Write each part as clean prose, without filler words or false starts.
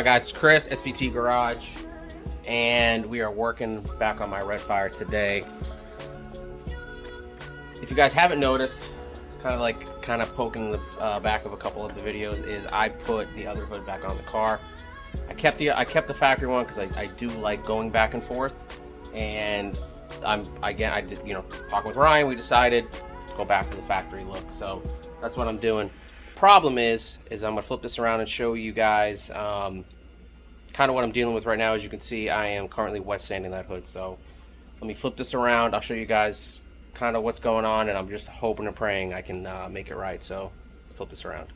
Guys, Chris, SVT Garage, and we are working back on my red fire today. If you guys haven't noticed, it's kind of poking the back of a couple of the videos, is I put the other hood back on the car. I kept the factory one because I do like going back and forth, and I did, you know, talking with Ryan, we decided to go back to the factory look, so that's what I'm doing. Problem is I'm gonna flip this around and show you guys kind of what I'm dealing with right now. As you can see, I am currently wet sanding that hood. So let me flip this around. I'll show you guys kind of what's going on, and I'm just hoping and praying I can make it right. So flip this around.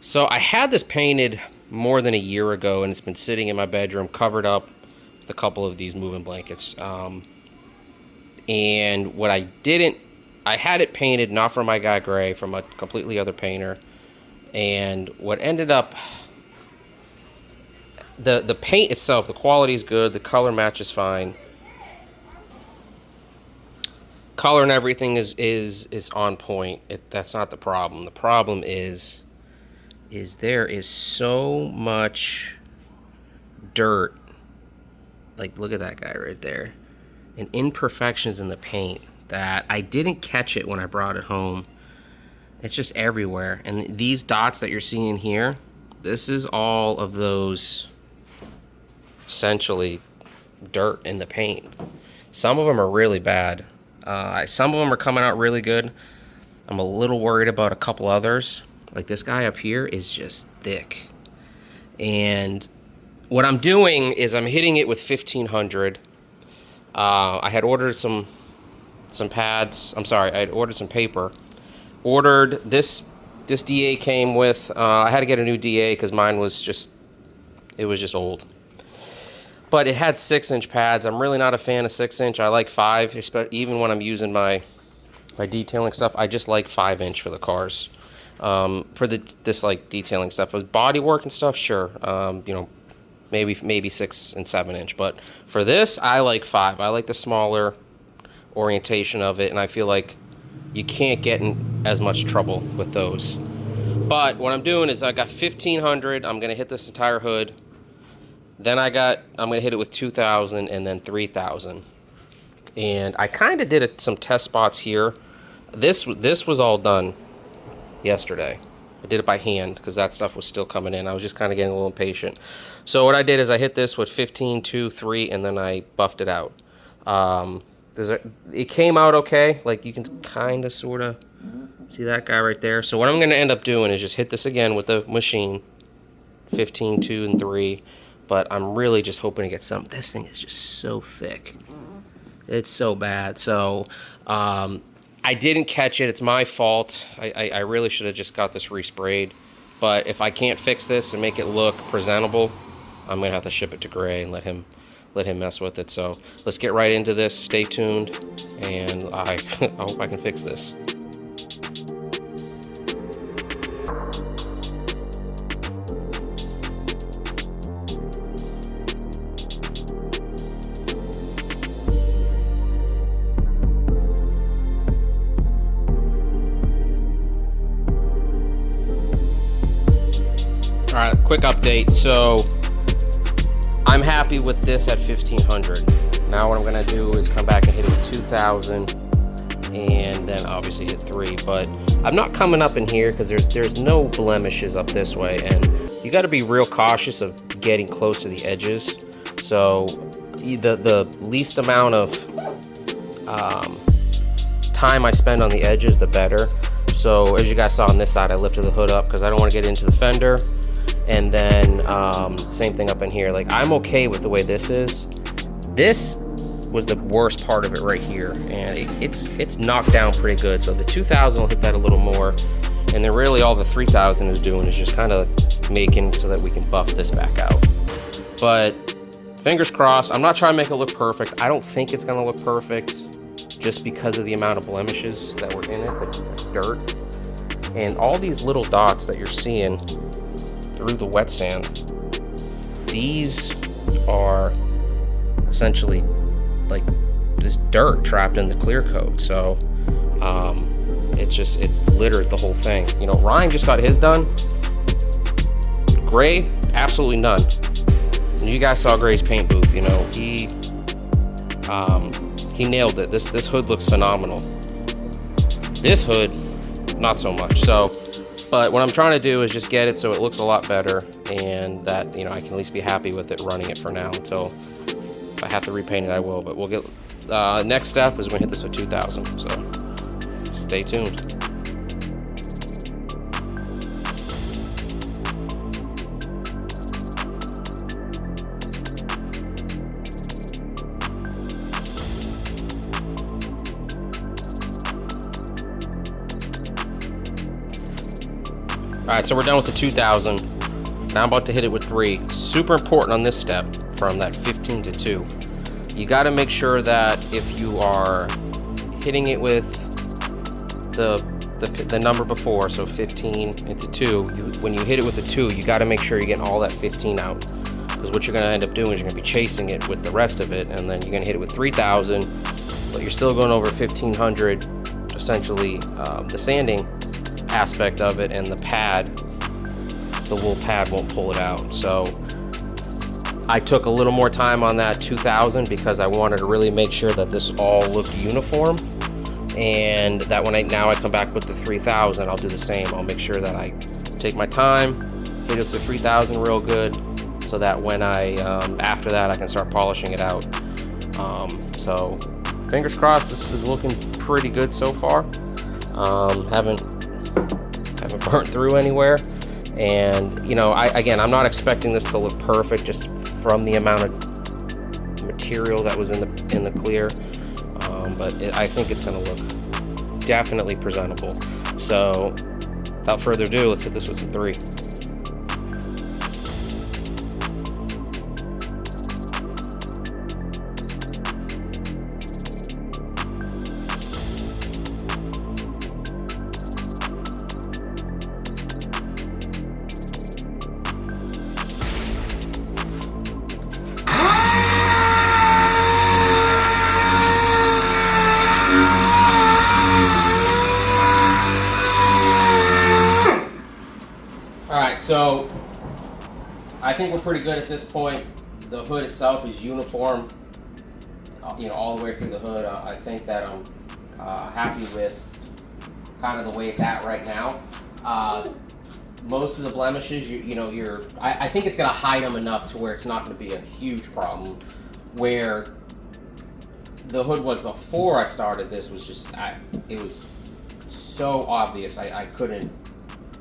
So I had this painted more than a year ago, and it's been sitting in my bedroom covered up with a couple of these moving blankets. And what I had it painted not from my guy Gray, from a completely other painter. And what ended up, the paint itself, the quality is good, the color match is fine, color and everything is on point. That's not the problem. The problem is there is so much dirt, like look at that guy right there, and imperfections in the paint that I didn't catch it when I brought it home. It's just everywhere. And these dots that you're seeing here, this is all of those essentially dirt in the paint. Some of them are really bad. Some of them are coming out really good. I'm a little worried about a couple others. Like this guy up here is just thick. And what I'm doing is I'm hitting it with 1500. I had ordered some pads. I'm sorry, I had ordered some paper. Ordered this DA came with, I had to get a new DA because mine was just old. But it had 6-inch pads. I'm really not a fan of 6-inch. I like 5, even when I'm using my detailing stuff. I just like 5-inch for the cars. For this like detailing stuff, with body work and stuff, sure. You know, maybe 6 and 7-inch. But for this, I like 5. I like the smaller orientation of it, and I feel like you can't get in as much trouble with those. But what I'm doing is I got 1500. I'm gonna hit this entire hood. Then I'm gonna hit it with 2000 and then 3000. And I kind of did some test spots here. This was all done yesterday. I did it by hand because that stuff was still coming in. I was just kind of getting a little impatient. So what I did is I hit this with 15, 2, 3, and then I buffed it out. It came out okay. Like you can kind of sort of see that guy right there. So what I'm going to end up doing is just hit this again with the machine, 15, 2, and 3. But I'm really just hoping to get some. This thing is just so thick. It's so bad. So I didn't catch it. It's my fault. I really should have just got this resprayed. But if I can't fix this and make it look presentable, I'm going to have to ship it to Gray and let him mess with it. So let's get right into this. Stay tuned, and I hope I can fix this. All right, quick update. So I'm happy with this at 1500. Now what I'm gonna do is come back and hit it with 2000, and then obviously hit 3. But I'm not coming up in here because there's no blemishes up this way, and you got to be real cautious of getting close to the edges. So the least amount of time I spend on the edges, the better. So as you guys saw on this side, I lifted the hood up because I don't want to get into the fender. And then same thing up in here. Like, I'm okay with the way this is. This was the worst part of it right here, and it's knocked down pretty good. So the 2000 will hit that a little more, and then really all the 3000 is doing is just kind of making so that we can buff this back out. But fingers crossed. I'm not trying to make it look perfect. I don't think it's gonna look perfect just because of the amount of blemishes that were in it, the dirt. And all these little dots that you're seeing through the wet sand, these are essentially like this dirt trapped in the clear coat. So it's littered the whole thing. You know, Ryan just got his done. Gray, absolutely none. And you guys saw Gray's paint booth. You know, he nailed it. This hood looks phenomenal. This hood, not so much. So, but what I'm trying to do is just get it so it looks a lot better, and that, you know, I can at least be happy with it running it for now. Until if I have to repaint it, I will. But we'll get next step is we're gonna hit this with 2000. So stay tuned. All right, so we're done with the 2000. Now I'm about to hit it with 3. Super important on this step, from that 15 to 2. You got to make sure that if you are hitting it with the number before, so 15 into 2, when you hit it with the 2, you got to make sure you're getting all that 15 out. Because what you're going to end up doing is you're going to be chasing it with the rest of it, and then you're going to hit it with 3000, but you're still going over 1500, essentially the sanding aspect of it, and the pad, the wool pad won't pull it out. So I took a little more time on that 2000 because I wanted to really make sure that this all looked uniform, and that when I come back with the 3000, I'll do the same. I'll make sure that I take my time, hit it with the 3000 real good, so that when I after that I can start polishing it out. So fingers crossed, this is looking pretty good so far. Haven't burnt through anywhere, and you know, I'm not expecting this to look perfect just from the amount of material that was in the clear, but I think it's going to look definitely presentable. So without further ado, let's hit this with some 3. So I think we're pretty good at this point. The hood itself is uniform, you know, all the way through the hood. I think that I'm happy with kind of the way it's at right now. Most of the blemishes, I think it's going to hide them enough to where it's not going to be a huge problem. Where the hood was before I started this was just, it was so obvious. I couldn't.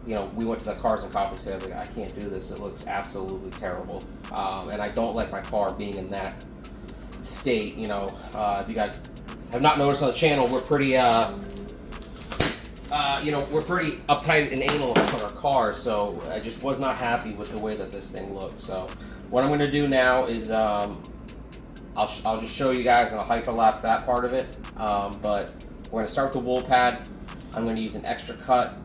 You know, we went to the Cars and Coffee today. I was like, I can't do this. It looks absolutely terrible. And I don't like my car being in that state. You know, if you guys have not noticed on the channel, we're pretty, we're pretty uptight and anal on our cars. So I just was not happy with the way that this thing looked. So what I'm going to do now is I'll just show you guys and I'll hyperlapse that part of it. But we're going to start with the wool pad. I'm going to use an extra cut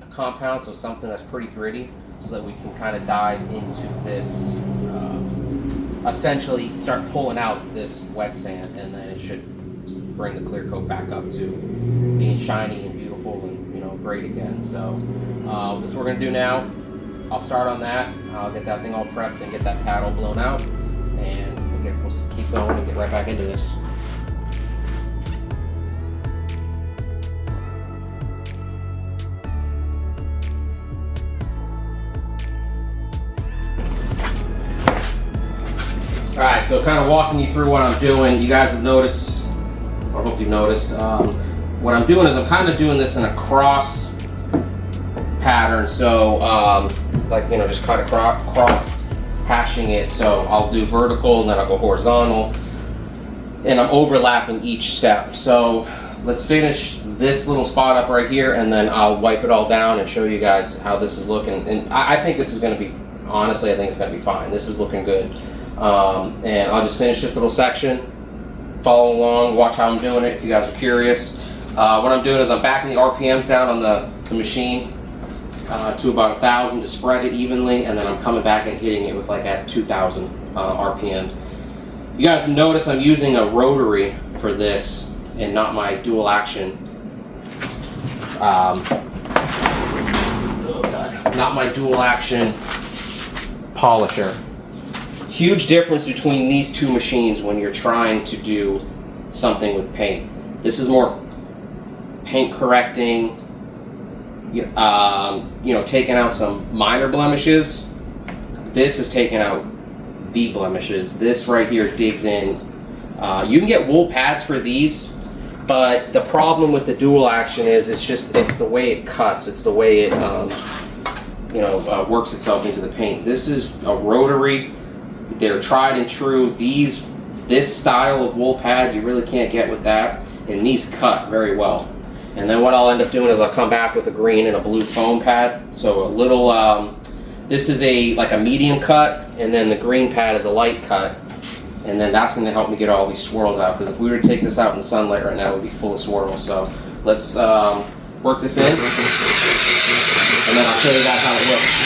compound, so something that's pretty gritty, so that we can kind of dive into this, essentially start pulling out this wet sand, and then it should bring the clear coat back up to being shiny and beautiful and, you know, great again. So this is what we're going to do now. I'll start on that. I'll get that thing all prepped and get that pad all blown out, and we'll keep going and get right back into this. Alright, so kind of walking you through what I'm doing. You guys have noticed, or hope you've noticed, what I'm doing is I'm kind of doing this in a cross pattern. So, like, you know, just kind of cross hashing it. So I'll do vertical, and then I'll go horizontal, and I'm overlapping each step. So let's finish this little spot up right here, and then I'll wipe it all down and show you guys how this is looking. And I think this is going to be, honestly, I think it's going to be fine. This is looking good. And I'll just finish this little section, follow along, watch how I'm doing it if you guys are curious. What I'm doing is I'm backing the RPMs down on the machine to about 1,000 to spread it evenly, and then I'm coming back and hitting it with like at 2,000 RPM. You guys notice I'm using a rotary for this and not my dual action. Not my dual action polisher. Huge difference between these two machines when you're trying to do something with paint. This is more paint correcting, you know, taking out some minor blemishes. This is taking out the blemishes. This right here digs in. You can get wool pads for these, but the problem with the dual action is it's the way it cuts. It's the way it works itself into the paint. This is a rotary. They're tried and true. This style of wool pad you really can't get with that, and these cut very well. And then what I'll end up doing is I'll come back with a green and a blue foam pad. So a little, this is like a medium cut, and then the green pad is a light cut. And then that's going to help me get all these swirls out, because if we were to take this out in the sunlight right now, it would be full of swirls. So let's work this in, and then I'll show you guys how it looks.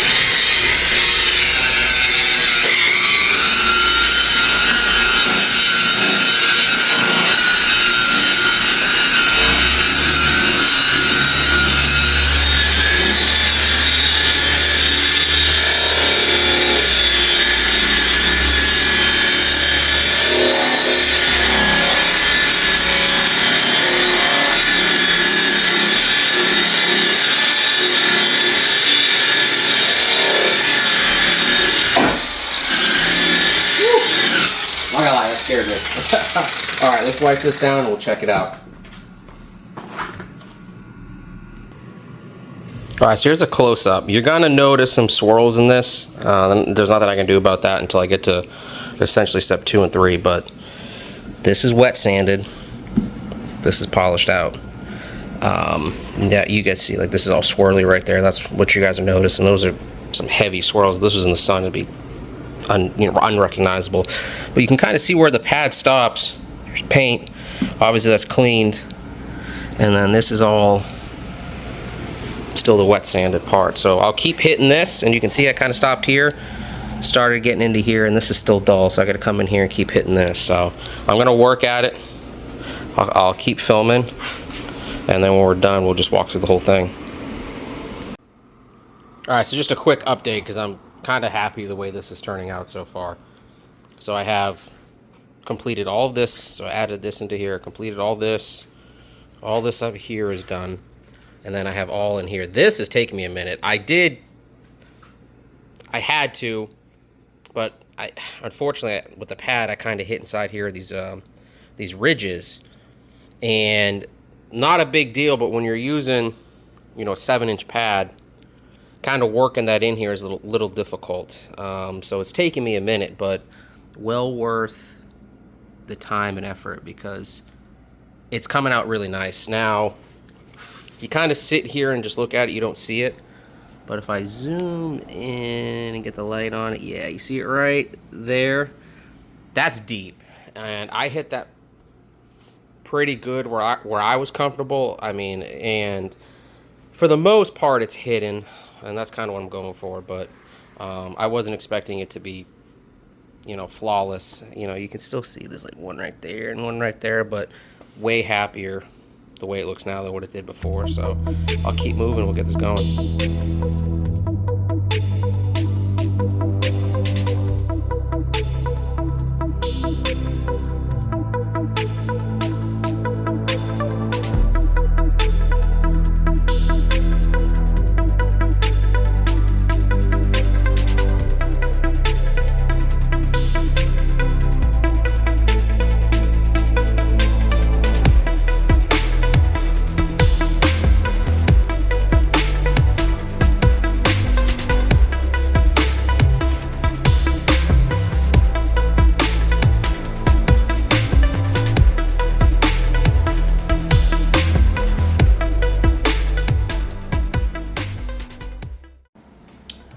Scared me. All right, let's wipe this down and we'll check it out. All right, so here's a close-up. You're gonna notice some swirls in this. There's nothing I can do about that until I get to essentially step 2 and 3, but this is wet sanded. This is polished out. Yeah, you guys see, like, this is all swirly right there. That's what you guys are noticing. Those are some heavy swirls. This was in the sun, it'd be unrecognizable, but you can kind of see where the pad stops. There's paint, obviously that's cleaned, and then this is all still the wet sanded part. So I'll keep hitting this, and you can see I kind of stopped here, started getting into here, and this is still dull, so I got to come in here and keep hitting this. So I'm gonna work at it. I'll keep filming, and then when we're done, we'll just walk through the whole thing. All right, so just a quick update, because I'm kind of happy the way this is turning out so far. So I have completed all of this. So I added this into here, completed all this up here is done, and then I have all in here. This is taking me a minute. I had to, but unfortunately with the pad I kind of hit inside here these ridges, and not a big deal, but when you're using, you know, a 7-inch pad, kind of working that in here is a little difficult. So it's taking me a minute, but well worth the time and effort, because it's coming out really nice. Now, you kind of sit here and just look at it, you don't see it. But if I zoom in and get the light on it, yeah, you see it right there? That's deep. And I hit that pretty good where I was comfortable. I mean, and for the most part, it's hidden. And that's kind of what I'm going for, but I wasn't expecting it to be, you know, flawless. You know, you can still see there's like one right there and one right there, but way happier the way it looks now than what it did before. So I'll keep moving, we'll get this going.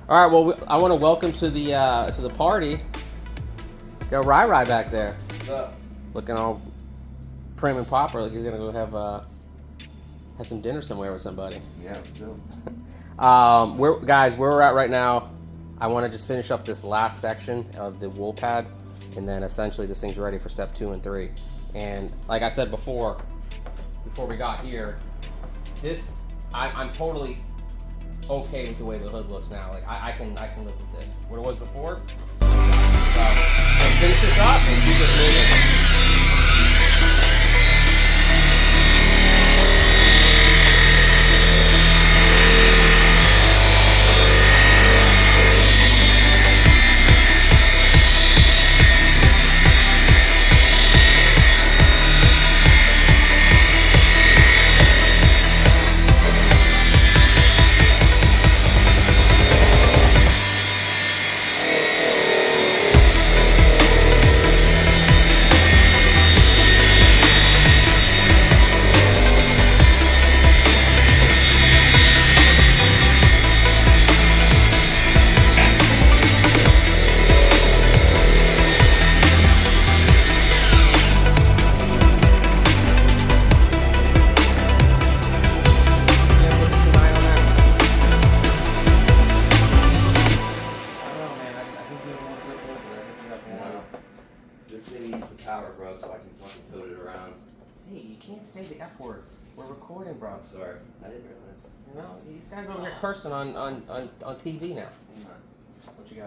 All right, well, I want to welcome to the party Got Rai back there. What's up? Looking all prim and proper, like he's gonna go have some dinner somewhere with somebody. Yeah, let's go. Where we're at right now, I want to just finish up this last section of the wool pad, and then essentially this thing's ready for step 2 and 3. And like I said before we got here, I'm totally okay with the way the hood looks now. Like I can live with this. What it was before. So let's finish this up and keep this moving. So I can fucking tote it around. Hey, you can't say the F word. We're recording, bro. Sorry, I didn't realize. You know, these guys over here cursing on TV now. What you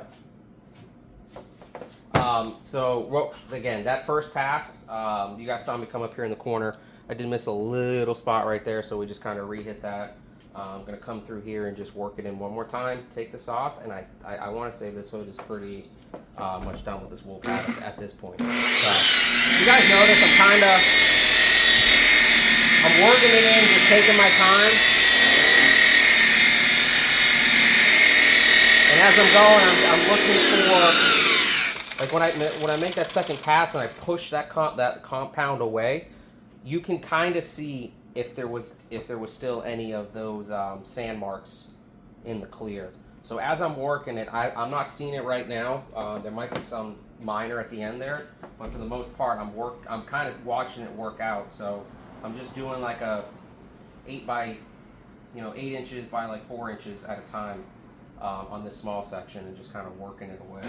got? So again, that first pass, you guys saw me come up here in the corner. I did miss a little spot right there, so we just kind of re-hit that. I'm gonna come through here and just work it in one more time. Take this off, and I want to say this hood is pretty much done with this wool pad at this point. So you guys notice I'm working it in, just taking my time. And as I'm going, I'm looking for, like when I make that second pass and I push that compound away, you can kind of see if there was still any of those sand marks in the clear. So as I'm working it, I'm not seeing it right now. There might be some minor at the end there, but for the most part, I'm kind of watching it work out. So I'm just doing like a 8 inches by like 4 inches at a time on this small section, and just kind of working it away.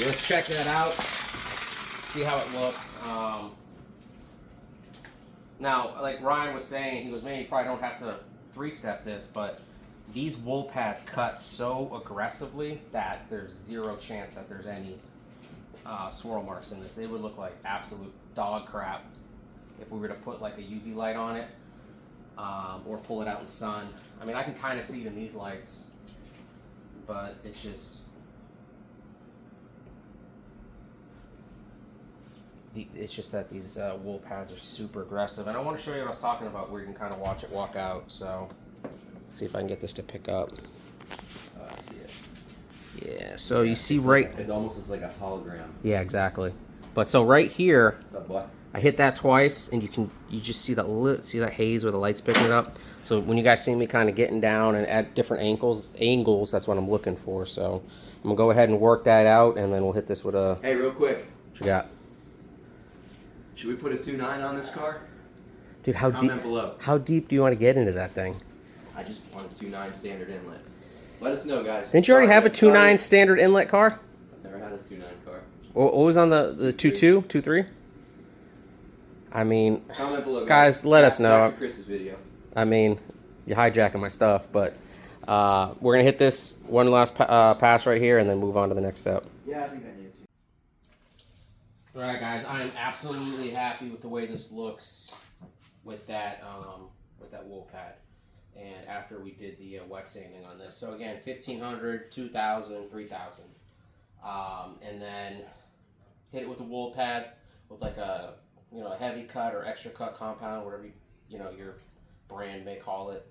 Let's check that out, see how it looks. Now, like Ryan was saying, he goes, man, you probably don't have to 3-step this, but these wool pads cut so aggressively that there's zero chance that there's any swirl marks in this. They would look like absolute dog crap if we were to put like a UV light on it or pull it out in the sun. I mean, I can kind of see it in these lights, but it's just... It's just that these wool pads are super aggressive, and I want to show you what I was talking about, where you can kind of watch it walk out. So, see if I can get this to pick up. I see it. Yeah. So you see right. It almost looks like a hologram. Yeah, exactly. But so right here, what's up, boy? I hit that twice, and you just see that haze where the light's picking it up. So when you guys see me kind of getting down and at different angles, that's what I'm looking for. So I'm gonna go ahead and work that out, and then we'll hit this with a. Hey, real quick. What you got? Should we put a 2.9 on this car? Dude, how deep do you want to get into that thing? I just want a 2.9 standard inlet. Let us know, guys. Didn't you already have a 2.9 standard inlet car? I've never had a 2.9 car. What was on the 2.2, 2.3? I mean, comment below, guys, let us know. Back to Chris's video. I mean, you're hijacking my stuff, but we're gonna hit this one last pass right here, and then move on to the next step. Yeah, I think I need to. All right, guys, I am absolutely happy with the way this looks with that wool pad. and after we did the wet sanding on this. So again, 1500, 2000, 3000. And then hit it with a wool pad with like a, you know, a heavy cut or extra cut compound, whatever you know your brand may call it.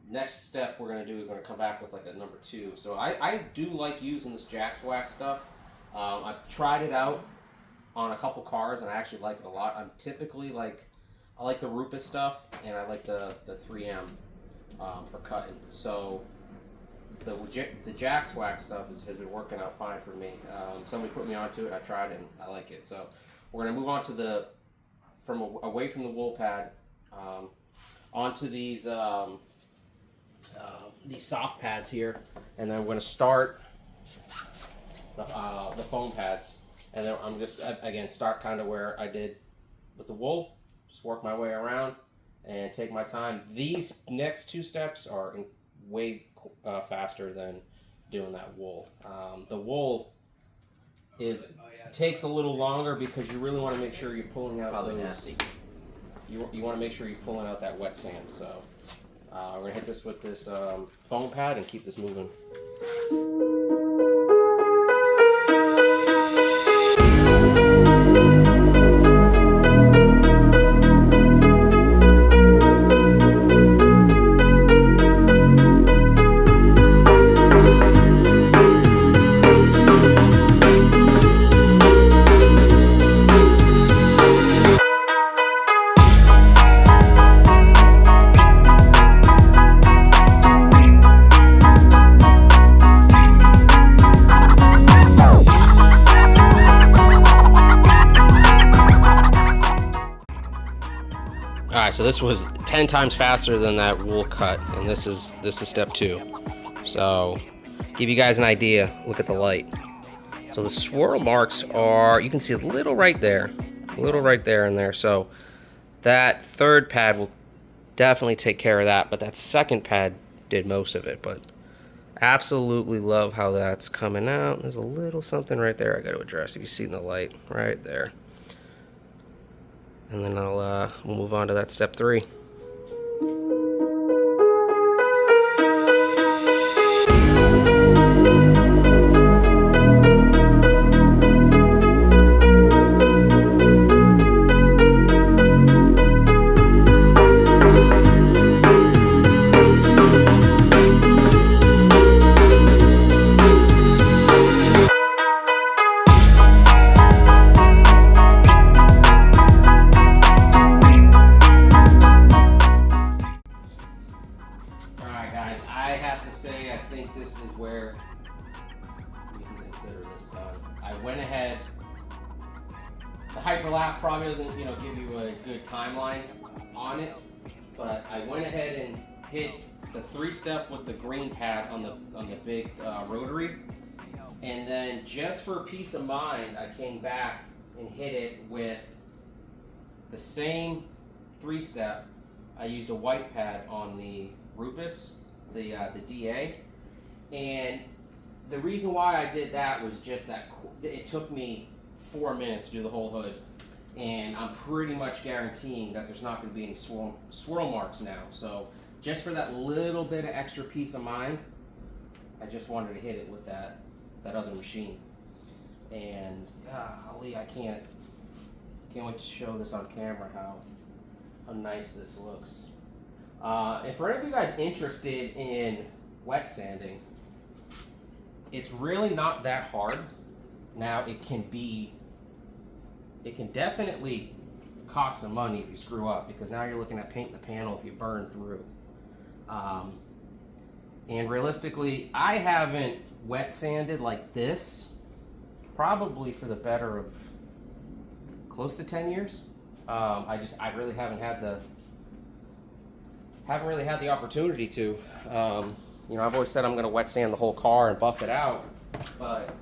Next step we're gonna do is gonna come back with like a number 2. So I do like using this Jax Wax stuff. I've tried it out on a couple cars and I actually like it a lot. I'm typically like, I like the Rupus stuff and I like the 3M for cutting. So the Jax Wax stuff has been working out fine for me. Somebody put me onto it, I tried it and I like it. So we're gonna move on to away from the wool pad onto these soft pads here, and then we're gonna start the foam pads, and then I'm just again start kind of where I did with the wool, just work my way around and take my time. These next 2 steps are way faster than doing that wool. The wool takes a little longer because you really want to make sure you're pulling out those. You want to make sure you're pulling out that wet sand. So we're gonna hit this with this foam pad and keep this moving. Alright, so this was 10 times faster than that wool cut, and this is step 2. So, give you guys an idea, look at the light. So the swirl marks are, you can see a little right there in there. So that third pad will definitely take care of that, but that second pad did most of it. But absolutely love how that's coming out. There's a little something right there I got to address. If you see in the light, right there. And then we'll move on to that step 3. This is where we can consider this done. I went ahead. The hyperlapse probably doesn't, give you a good timeline on it, but I went ahead and hit the 3-step with the green pad on the big rotary, and then just for peace of mind, I came back and hit it with the same 3-step. I used a white pad on the Rupus, the DA. And the reason why I did that was just that it took me 4 minutes to do the whole hood, and I'm pretty much guaranteeing that there's not going to be any swirl marks now. So just for that little bit of extra peace of mind, I just wanted to hit it with that other machine. And golly, I can't wait to show this on camera how nice this looks. And for any of you guys interested in wet sanding, it's really not that hard. Now it can definitely cost some money if you screw up, because now you're looking at paint the panel if you burn through. And realistically, I haven't wet sanded like this probably for the better of close to 10 years. I really haven't had the opportunity to. I've always said I'm going to wet sand the whole car and buff it out, but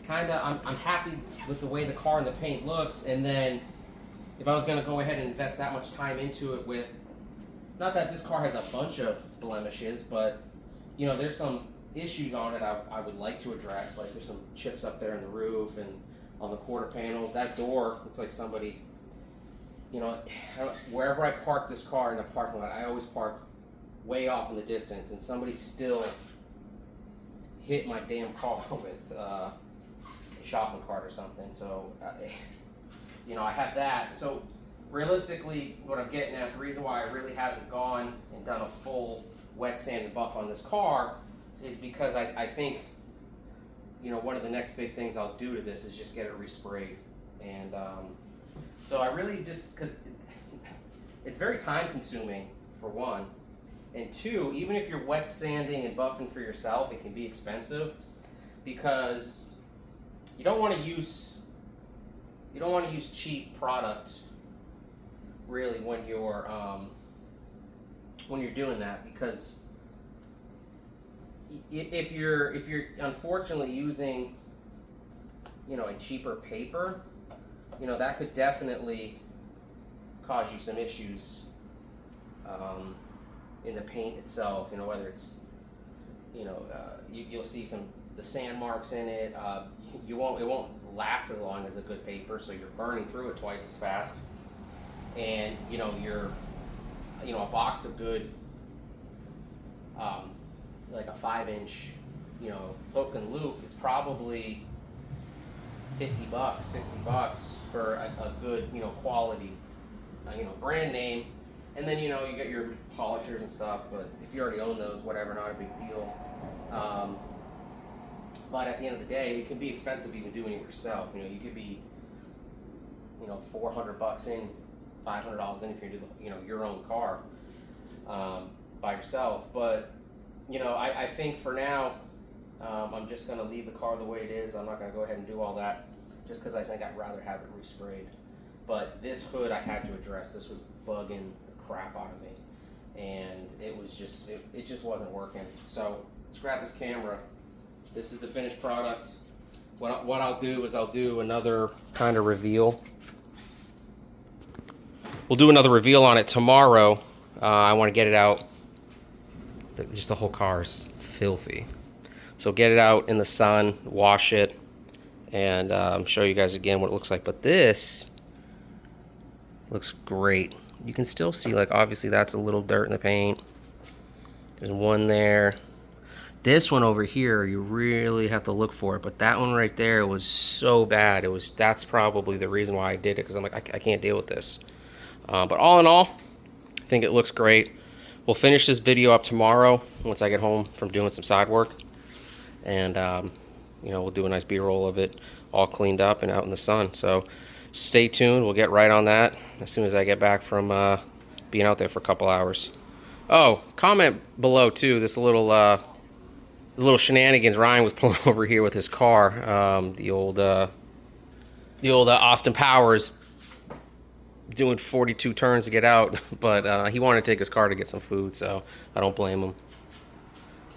I'm happy with the way the car and the paint looks. And then if I was going to go ahead and invest that much time into it, with, not that this car has a bunch of blemishes, but there's some issues on it I would like to address. Like there's some chips up there in the roof and on the quarter panels. That door looks like somebody you know, wherever I park this car in the parking lot, I always park way off in the distance, and somebody still hit my damn car with a shopping cart or something. So, you know, I have that. So realistically, what I'm getting at, the reason why I really haven't gone and done a full wet sand and buff on this car is because I think, you know, one of the next big things I'll do to this is just get it resprayed. And so I really just, because it's very time consuming for one, and two, even if you're wet sanding and buffing for yourself, it can be expensive because you don't want to use cheap product really when you're doing that, because if you're unfortunately using, you know, a cheaper paper, you know, that could definitely cause you some issues in the paint itself. You know, whether it's, you know, you'll see the sand marks in it. It won't last as long as a good paper, so you're burning through it twice as fast. And you know, a box of good, like a 5-inch, you know, hook and loop is probably $50, $60 for a good, you know, quality, you know, brand name. And then, you know, you get your polishers and stuff, but if you already own those, whatever, not a big deal. But at the end of the day, it can be expensive even doing it yourself. You know, you could be, you know, $400 in, $500 in if you're doing, you know, your own car by yourself. But, you know, I think for now, I'm just going to leave the car the way it is. I'm not going to go ahead and do all that just because I think I'd rather have it resprayed. But this hood I had to address. This was bugging the crap out of me, and it was just, it just wasn't working. So let's grab this camera. This is the finished product. What I'll do is I'll do another kind of reveal. We'll do another reveal on it tomorrow. I want to get it out. Just the whole car is filthy. So get it out in the sun, wash it, and show you guys again what it looks like. But this looks great. You can still see, like, obviously that's a little dirt in the paint. There's one there. This one over here, you really have to look for it. But that one right there was so bad. That's probably the reason why I did it, because I'm like, I can't deal with this. But all in all, I think it looks great. We'll finish this video up tomorrow once I get home from doing some side work. And, you know, we'll do a nice B-roll of it all cleaned up and out in the sun. So stay tuned. We'll get right on that as soon as I get back from being out there for a couple hours. Oh, comment below, too, this little shenanigans Ryan was pulling over here with his car. The old Austin Powers doing 42 turns to get out, but he wanted to take his car to get some food, so I don't blame him.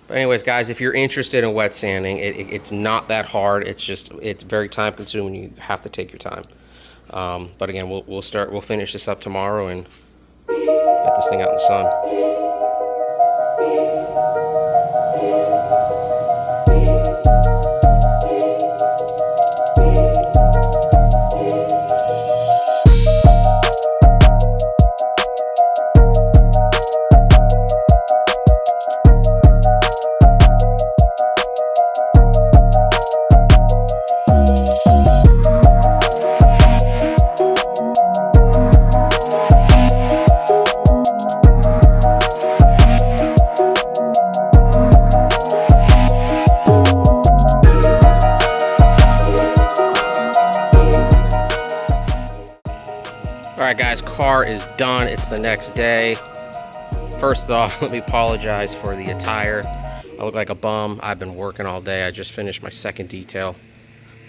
But anyways, guys, if you're interested in wet sanding, it's not that hard. It's very time consuming. You have to take your time. But again, we'll finish this up tomorrow and get this thing out in the sun. Alright guys, car is done. It's the next day. First off, let me apologize for the attire. I look like a bum. I've been working all day. I just finished my second detail,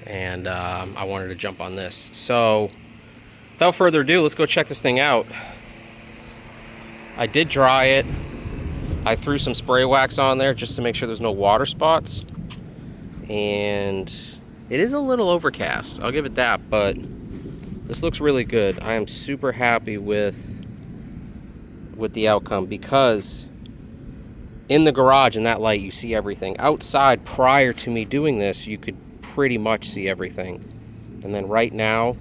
and I wanted to jump on this. So without further ado, let's go check this thing out. I did dry it. I threw some spray wax on there just to make sure there's no water spots, and it is a little overcast, I'll give it that, but this looks really good. I am super happy with the outcome, because in the garage in that light you see everything. Outside, prior to me doing this, you could pretty much see everything, and then right now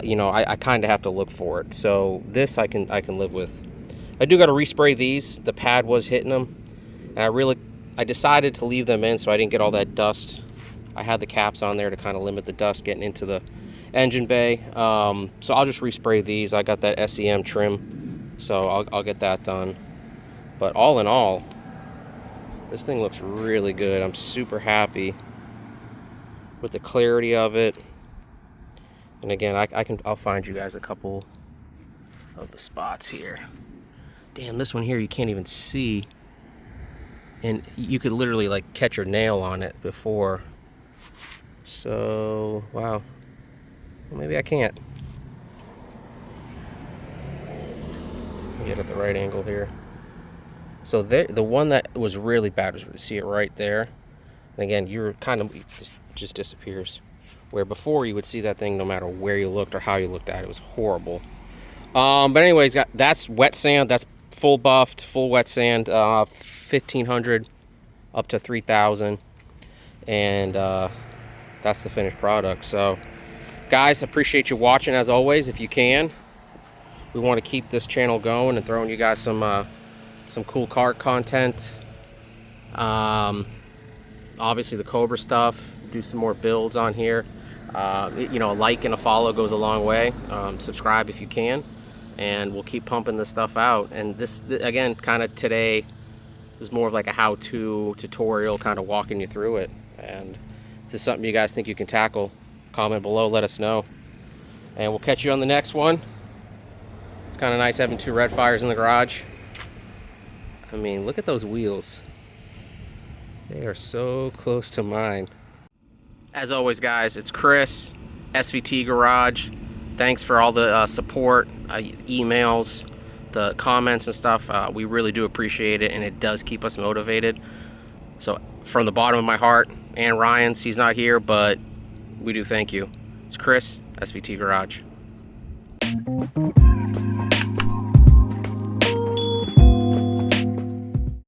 you know, I kind of have to look for it. So this I can live with. I do got to respray these. The pad was hitting them, and I decided to leave them in so I didn't get all that dust. I had the caps on there to kind of limit the dust getting into the engine bay. So I'll just respray these. I got that SEM trim, so I'll get that done. But all in all, this thing looks really good. I'm super happy with the clarity of it. And again, I'll find you guys a couple of the spots here. Damn, this one here you can't even see, and you could literally like catch your nail on it before. So wow, well, maybe I can't. Get at the right angle here. So there, the one that was really bad was, see it right there. And again, you're kind of, it just disappears. Where before you would see that thing no matter where you looked or how you looked at it. It was horrible. But anyways, that's wet sand. That's full buffed, full wet sand, 1,500 up to 3,000. And that's the finished product. So guys, appreciate you watching as always. If you can, we want to keep this channel going and throwing you guys some cool car content. Obviously the Cobra stuff, do some more builds on here. You know, a like and a follow goes a long way. Subscribe if you can, and we'll keep pumping this stuff out. And this again, kind of today is more of like a how-to tutorial, kind of walking you through it. And if this is something you guys think you can tackle, comment below, let us know, and we'll catch you on the next one. It's kind of nice having 2 red fires in the garage. I mean, look at those wheels. They are so close to mine. As always, guys, it's Chris, SVT Garage. Thanks for all the support, emails, the comments and stuff. We really do appreciate it, and it does keep us motivated. So from the bottom of my heart, and Ryan's, he's not here, but we do thank you. It's Chris, SVT Garage.